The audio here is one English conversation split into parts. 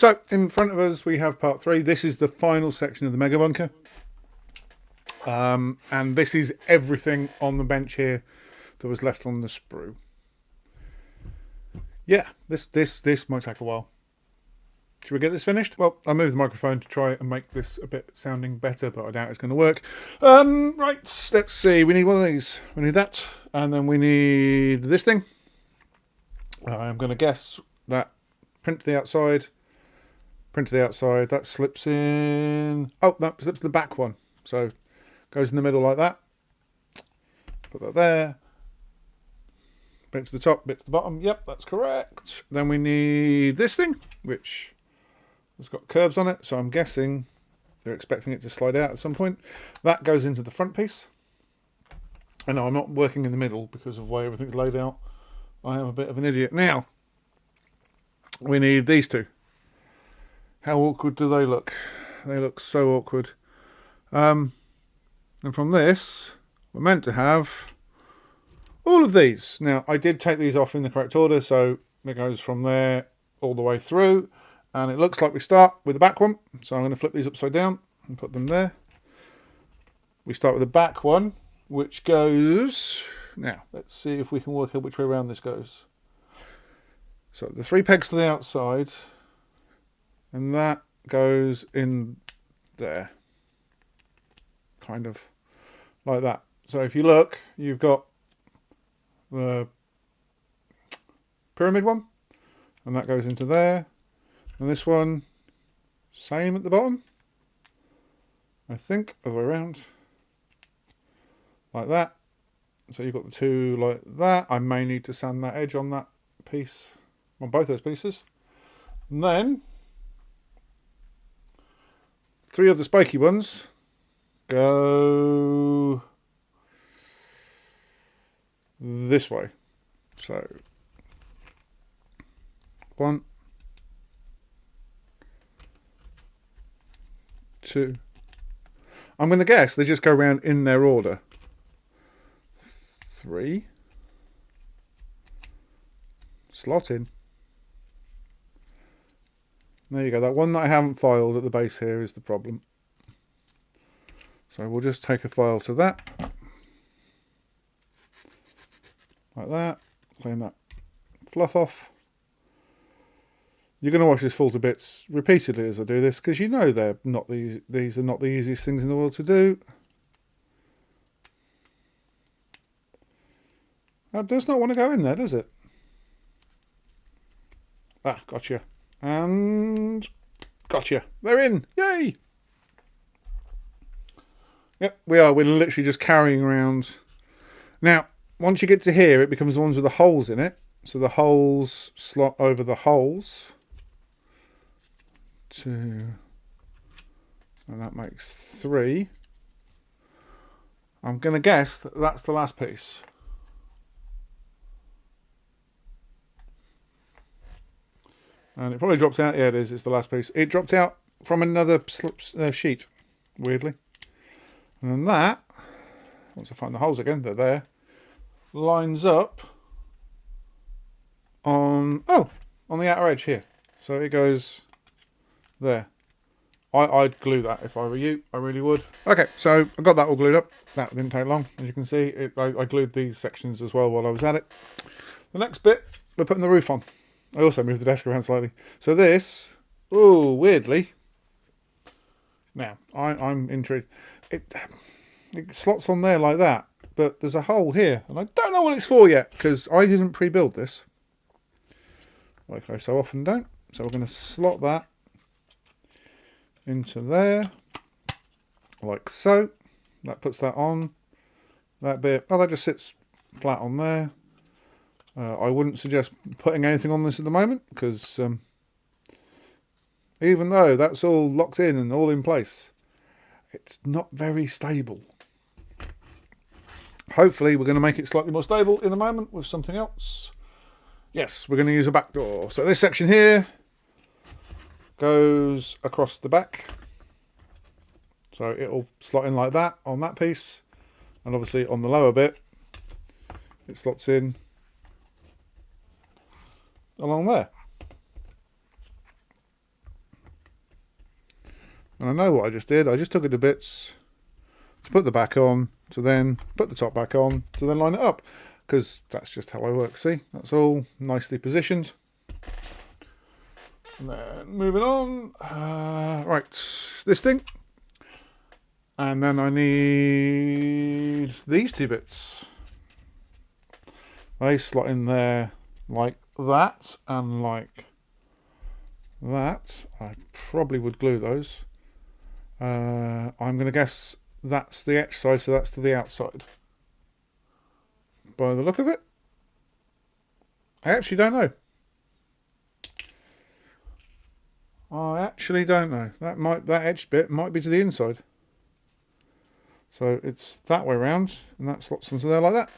So in front of us we have part 3. This is the final section of the Mega Bunker. And this is everything on the bench here that was left on the sprue. Yeah, this might take a while. Should we get this finished? Well, I moved the microphone to try and make this a bit sounding better, but I doubt it's going to work. Right, let's see. We need one of these. We need that. And then we need this thing. I'm going to guess that print to the outside. Print to the outside. That slips in. Oh, no, slips to the back one. So goes in the middle like that. Put that there. Bit to the top, bit to the bottom. Yep, that's correct. Then we need this thing, which has got curves on it. So I'm guessing they're expecting it to slide out at some point. That goes into the front piece. I know I'm not working in the middle because of the way everything's laid out. I am a bit of an idiot. Now, we need these two. How awkward do they look? They look so awkward. And from this, we're meant to have all of these. Now, I did take these off in the correct order, so it goes from there all the way through. And it looks like we start with the back one. So I'm going to flip these upside down and put them there. We start with the back one, which goes... Now, let's see if we can work out which way around this goes. So the 3 pegs to the outside, and that goes in there. Kind of like that. So if you look, you've got the pyramid one, and that goes into there. And this one, same at the bottom. I think, other way around. Like that. So you've got the two like that. I may need to sand that edge on that piece, on both those pieces. And then 3 of the spiky ones go this way. So 1, 2. I'm going to guess they just go around in their order. 3. Slot in. There you go. That one that I haven't filed at the base here is the problem. So we'll just take a file to that. Like that. Clean that fluff off. You're going to watch this fall to bits repeatedly as I do this, because you know they're not these are not the easiest things in the world to do. That does not want to go in there, does it? Ah, gotcha. And gotcha. They're in. Yay! Yep, we are. We're literally just carrying around. Now, once you get to here, it becomes the ones with the holes in it. So the holes slot over the holes. 2. And that makes 3. I'm going to guess that that's the last piece. And it probably drops out. Yeah, it is. It's the last piece. It dropped out from another sheet, weirdly. And then that, once I find the holes again, they're there, lines up on, on the outer edge here. So it goes there. I'd glue that if I were you. I really would. Okay, so I got that all glued up. That didn't take long. As you can see, I glued these sections as well while I was at it. The next bit, we're putting the roof on. I also moved the desk around slightly. So this, weirdly. Now, I'm intrigued. It slots on there like that, but there's a hole here, and I don't know what it's for yet, because I didn't pre-build this. Like I so often don't. So we're going to slot that into there, like so. That puts that on. That bit, that just sits flat on there. I wouldn't suggest putting anything on this at the moment, because even though that's all locked in and all in place, it's not very stable. Hopefully we're going to make it slightly more stable in a moment with something else. Yes, we're going to use a back door. So this section here goes across the back. So it'll slot in like that on that piece. And obviously on the lower bit, it slots in along there. And I know what I just did. I just took it to bits to put the back on, to then put the top back on, to then line it up. Because that's just how I work. See, that's all nicely positioned. And then moving on. Right, this thing. And then I need these two bits. They slot in there like that and like that. I probably would glue those. I'm going to guess that's the edge side, so that's to the outside. By the look of it, I actually don't know. I actually don't know. That edged bit might be to the inside. So it's that way round, and that slots into there like that.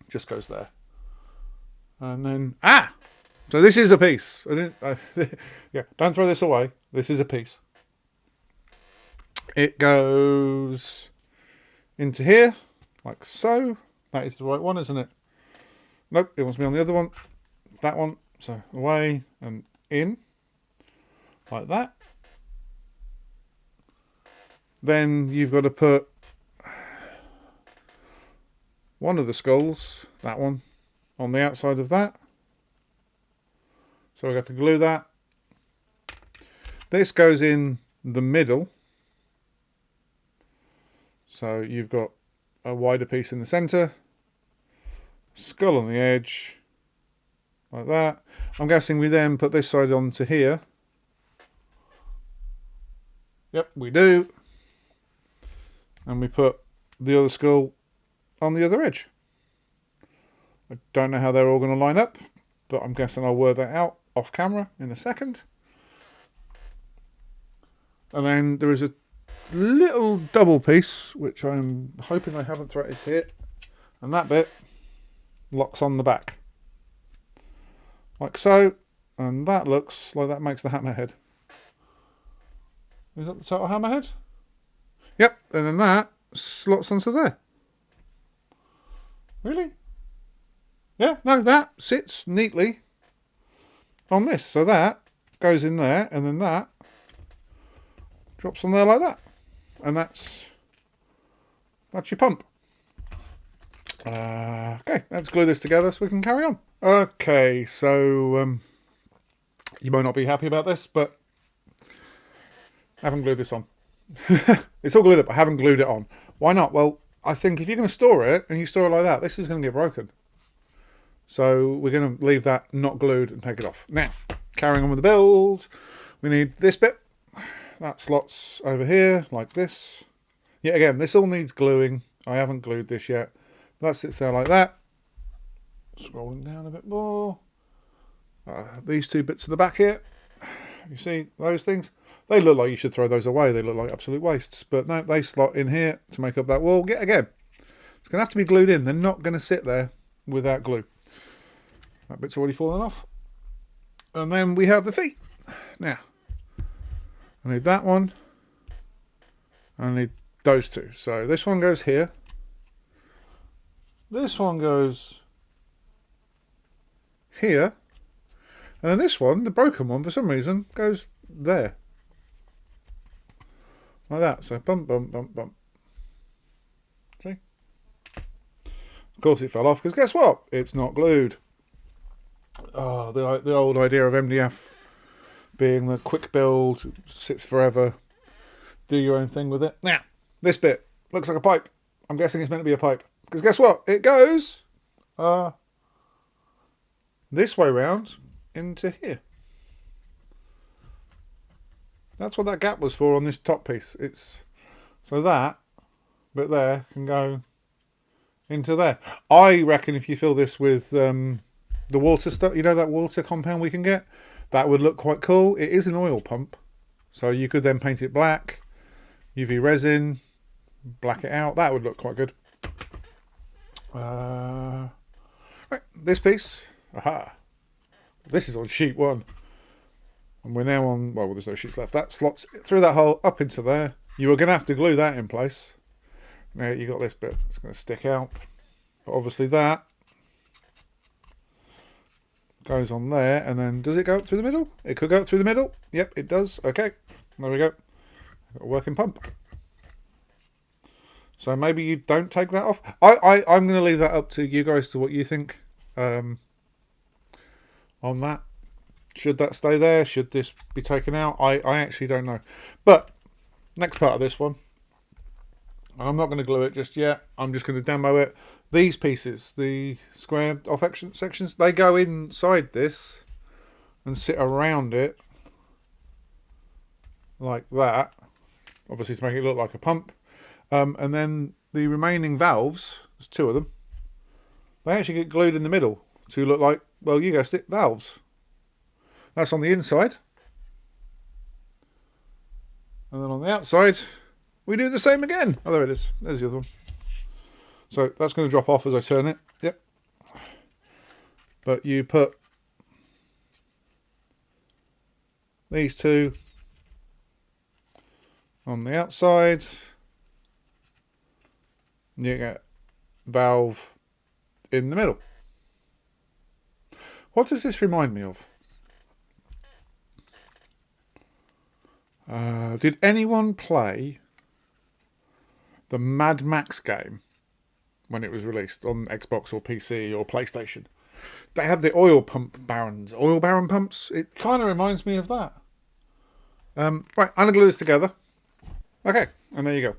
Just goes there. And then, so this is a piece. Yeah, don't throw this away. This is a piece. It goes into here, like so. That is the right one, isn't it? Nope, it wants me on the other one. That one. So away and in, like that. Then you've got to put one of the skulls, that one, on the outside of that. So we have to glue that. This goes in the middle. So you've got a wider piece in the centre, skull on the edge, like that. I'm guessing we then put this side onto here. Yep, we do. And we put the other skull on the other edge. I don't know how they're all going to line up, but I'm guessing I'll work that out off camera in a second. And then there is a little double piece, which I'm hoping I haven't threaded here. And that bit locks on the back. Like so. And that looks like that makes the hammerhead. Is that the total hammerhead? Yep, and then that slots onto there. Really? Yeah, no, that sits neatly on this. So that goes in there, and then that drops on there like that. And that's your pump. Okay, let's glue this together so we can carry on. Okay, so you might not be happy about this, but I haven't glued this on. It's all glued up, I haven't glued it on. Why not? Well, I think if you're going to store it, and you store it like that, this is going to get broken. So we're going to leave that not glued and take it off. Now, carrying on with the build, we need this bit. That slots over here, like this. Yeah, again, this all needs gluing. I haven't glued this yet. That sits there like that. Scrolling down a bit more. These two bits at the back here. You see those things? They look like you should throw those away. They look like absolute wastes. But no, they slot in here to make up that wall. Yet again, it's going to have to be glued in. They're not going to sit there without glue. That bit's already fallen off. And then we have the feet. Now, I need that one. I need those two. So this one goes here. This one goes here. And then this one, the broken one, for some reason, goes there. Like that. So bump, bump, bump, bump. See? Of course it fell off, because guess what? It's not glued. Oh, the old idea of MDF being the quick build, sits forever, do your own thing with it. Now, this bit looks like a pipe. I'm guessing it's meant to be a pipe. Because guess what? It goes this way round into here. That's what that gap was for on this top piece. It's so that bit there can go into there. I reckon if you fill this with the water stuff, you know, that water compound we can get, that would look quite cool. It is an oil pump, so you could then paint it black, UV resin, black it out. That would look quite good. Right, this piece, aha, this is on sheet 1, and we're now on, well, there's no sheets left. That slots through that hole up into there. You are going to have to glue that in place. Now you got this bit, it's going to stick out, but obviously that goes on there, and then does it go up through the middle? It could go up through the middle. Yep, it does. Okay, there we go. Got a working pump. So maybe you don't take that off. I'm going to leave that up to you guys to what you think on that. Should that stay there? Should this be taken out? I actually don't know. But next part of this one, I'm not going to glue it just yet. I'm just going to demo it. These pieces, the square off sections, they go inside this and sit around it like that. Obviously to make it look like a pump. And then the remaining valves, there's two of them, they actually get glued in the middle to look like, well, you guessed it, valves. That's on the inside. And then on the outside, we do the same again. Oh, there it is. There's the other one. So that's going to drop off as I turn it. Yep. But you put these two on the outside. You get valve in the middle. What does this remind me of? Did anyone play the Mad Max game when it was released on Xbox or PC or PlayStation? They have the oil baron pumps. It kind of reminds me of that. Right, I'm going to glue this together. Okay, and there you go.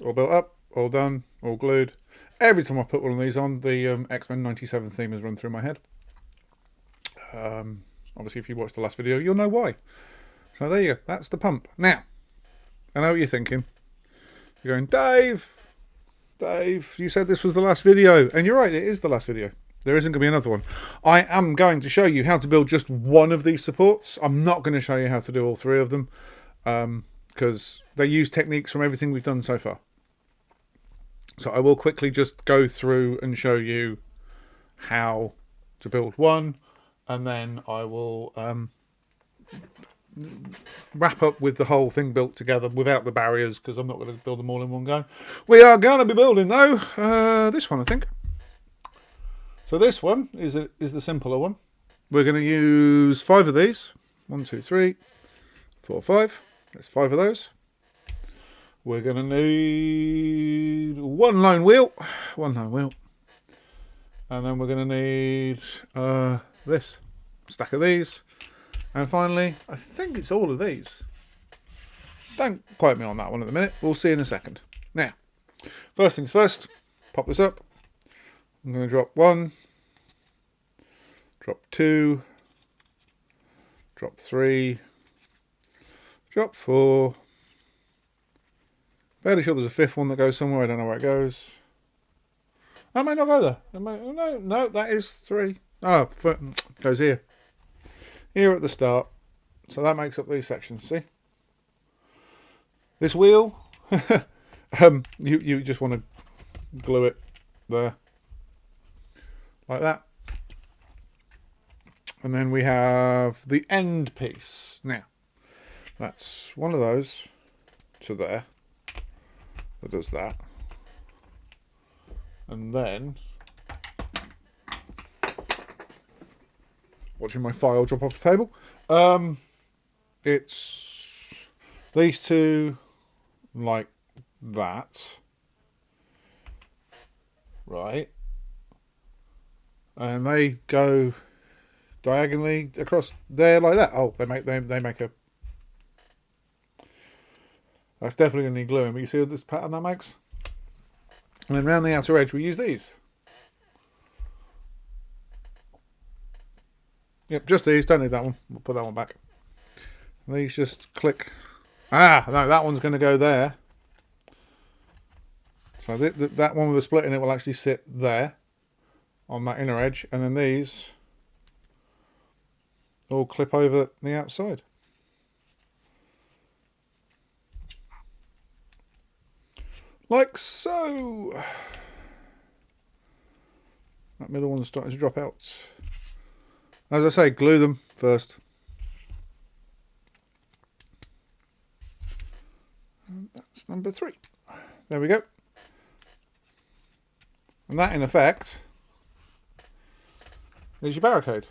All built up, all done, all glued. Every time I put one of these on, the X-Men 97 theme has run through my head. Obviously, if you watched the last video, you'll know why. So there you go. That's the pump. Now, I know what you're thinking. You're going, Dave, you said this was the last video. And you're right, it is the last video. There isn't going to be another one. I am going to show you how to build just one of these supports. I'm not going to show you how to do all three of them, because they use techniques from everything we've done so far. So I will quickly just go through and show you how to build one, and then I will wrap up with the whole thing built together without the barriers, because I'm not going to build them all in one go. We are going to be building, though, this one, I think. So this one is the simpler one. We're going to use 5 of these. 1, 2, 3, 4, 5. There's 5 of those. We're going to need one lone wheel. And then we're going to need this stack of these. And finally, I think it's all of these. Don't quote me on that one at the minute. We'll see in a second. Now, first things first, pop this up. I'm going to drop 1, drop 2, drop 3, drop 4. Fairly sure there's a 5th one that goes somewhere. I don't know where it goes. That may not go there. No, that is 3. Oh, it goes here. Here at the start. So that makes up these sections, see? This wheel, you just want to glue it there. Like that. And then we have the end piece. Now, that's one of those to there. That does that. And then, watching my file drop off the table, it's these two like that, right? And they go diagonally across there like that. Oh, they make a. That's definitely going to need gluing, but you see what this pattern that makes? And then around the outer edge we use these. Yep, just these, don't need that one. We'll put that one back. And these just click. Ah, no, that one's going to go there. So that one with the split in it will actually sit there on that inner edge, and then these all clip over the outside. Like so. That middle one's starting to drop out. As I say, glue them first. And that's number 3. There we go. And that, in effect, is your barricade.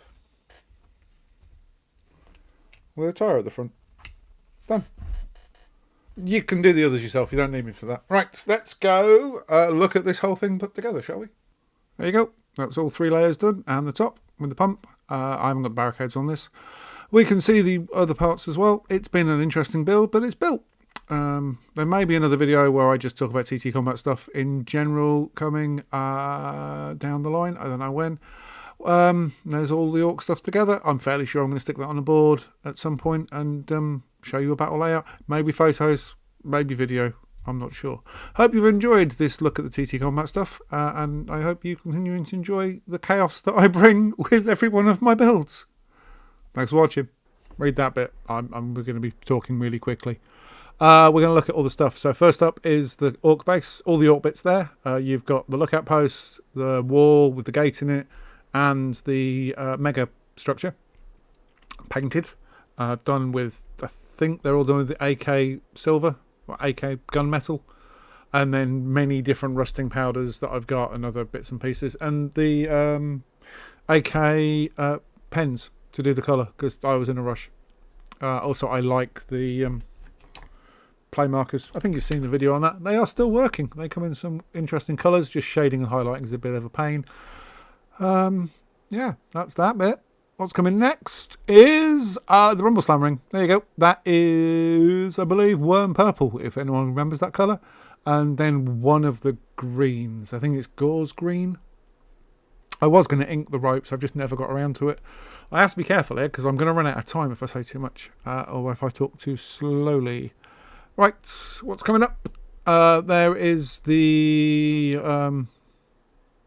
with a tyre at the front. Done. You can do the others yourself. You don't need me for that. Right, let's go look at this whole thing put together, shall we? There you go. That's all 3 layers done, and the top with the pump. I haven't got the barricades on this. We can see the other parts as well. It's been an interesting build, but it's built. There may be another video where I just talk about TT Combat stuff in general coming down the line. I don't know when. There's all the Orc stuff together. I'm fairly sure I'm going to stick that on the board at some point and show you a battle layout. Maybe photos, maybe video. I'm not sure. Hope you've enjoyed this look at the TT Combat stuff, and I hope you continue to enjoy the chaos that I bring with every one of my builds. Thanks for watching. Read that bit. We're going to be talking really quickly. We're going to look at all the stuff. So first up is the Orc base. All the Orc bits there. You've got the lookout posts, the wall with the gate in it, and the mega structure. Painted. Done with, I think they're all done with the AK silver, or AK gunmetal. And then many different rusting powders that I've got and other bits and pieces. And the AK pens to do the colour, because I was in a rush. Also, I like the play markers. I think you've seen the video on that. They are still working. They come in some interesting colours. Just shading and highlighting is a bit of a pain. Yeah, that's that bit. What's coming next is the Rumble Slam ring. There you go. That is, I believe, worm purple, if anyone remembers that colour. And then one of the greens. I think it's gauze green. I was going to ink the ropes. I've just never got around to it. I have to be careful here because I'm going to run out of time if I say too much or if I talk too slowly. Right, what's coming up? There is the...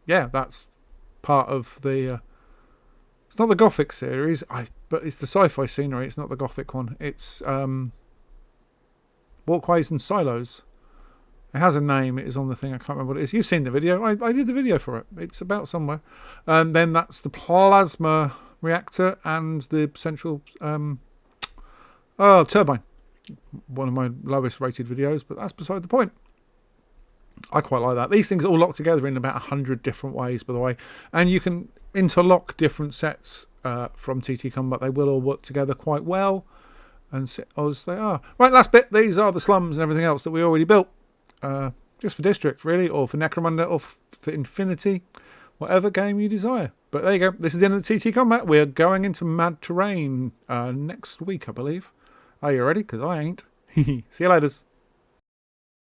yeah, that's part of the... it's not the Gothic series, but it's the Sci-Fi scenery. It's not the Gothic one. It's Walkways and Silos. It has a name. It is on the thing. I can't remember what it is. You've seen the video. I did the video for it. It's about somewhere. And then that's the plasma reactor and the central turbine. One of my lowest rated videos, but that's beside the point. I quite like that. These things are all locked together in about 100 different ways, by the way. And you can interlock different sets from TT Combat. They will all work together quite well and sit as they are. Right, last bit. These are the slums and everything else that we already built. Just for District, really, or for Necromunda, or for Infinity, whatever game you desire. But there you go. This is the end of the TT Combat. We're going into Mad Terrain next week, I believe. Are you ready? Because I ain't. See you later.